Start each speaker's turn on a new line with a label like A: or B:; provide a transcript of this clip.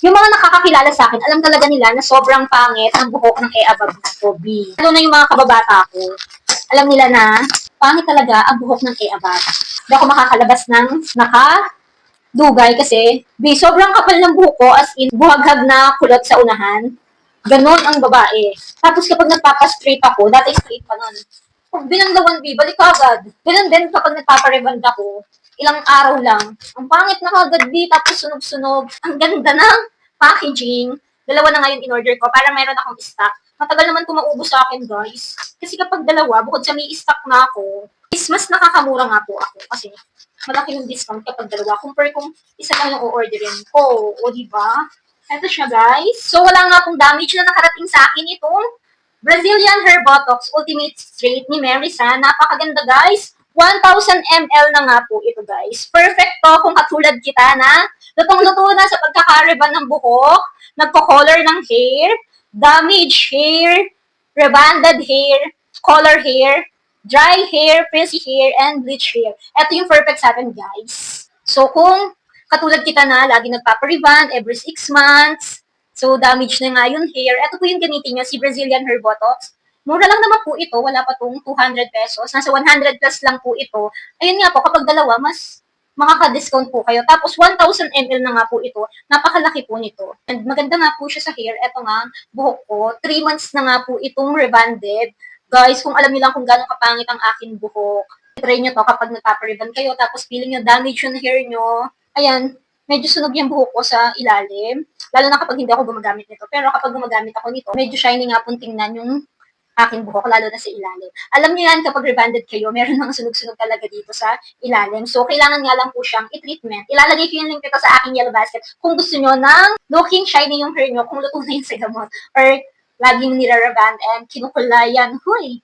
A: Yung mga nakakakilala sa akin, alam talaga nila na sobrang pangit ang buhok ng e-abab na to, B. Lalo na yung mga kababata ko, alam nila na pangit talaga ang buhok ng e-abab. Hindi ako makakalabas ng dugay kasi, B, sobrang kapal ng buhok ko as in buhaghag na kulot sa unahan. Ganon ang babae. Tapos kapag nagpapastraight ako, dati straight pa nun. Pag binanggawan, B, balik ka agad. Ganon din kapag nagpapareband ako, ilang araw lang. Ang pangit na kagad, B, tapos sunog-sunog. Ang ganda ng packaging. Dalawa na ngayon in-order ko para meron akong stock. Matagal naman kung maubos sa akin, guys. Kasi kapag dalawa, bukod sa may stock na ako, is mas nakakamura nga po ako. Kasi malaki yung discount kapag dalawa. Compare kung isa lang yung o-orderin ko. O, diba? Ito siya, guys. So, wala nga pong damage na nakarating sa akin itong Brazilian Hair Botox Ultimate Straight ni Mary San. Napakaganda, guys. 1,000 ml na nga po ito, guys. Perfect to kung katulad kita na lutong-luto na sa pagkakareban ng buhok, nagko-color ng hair, damaged hair, rebanded hair, color hair, dry hair, frizzy hair, and bleach hair. Ito yung perfect sa atin, guys. So, kung katulad kita na lagi nagpapariband every 6 months, so damage na nga yung hair, ito po yung gamitin nyo, si Brazilian Hair Botox. Mura lang naman po ito, wala pa tong 200 pesos. Nasa 100 plus lang po ito. Ayun nga po, kapag dalawa, mas makaka-discount po kayo. Tapos 1,000 ml na nga po ito. Napakalaki po nito. And maganda nga po siya sa hair. Ito nga, buhok ko. 3 months na nga po itong rebanded. Guys, kung alam niyo lang kung gano'ng kapangit ang aking buhok, try nyo to kapag nagpapariband kayo. Tapos feeling nyo damage yung hair nyo. Ayan, medyo sunog yung buhok ko sa ilalim. Lalo na kapag hindi ako gumagamit nito. Pero kapag gumagamit ako nito, medyo shiny nga pong tingnan yung aking buhok, lalo na sa ilalim. Alam niyo yan, kapag rebanded kayo, meron mga sunog-sunog talaga dito sa ilalim. So, kailangan nga lang po siyang i-treatment. Ilalagay ko yung link nito sa aking yellow basket kung gusto nyo ng looking shiny yung hair nyo, kung luto na yun sa gamot. Or laging nire-reband and kinukulayan. Huy!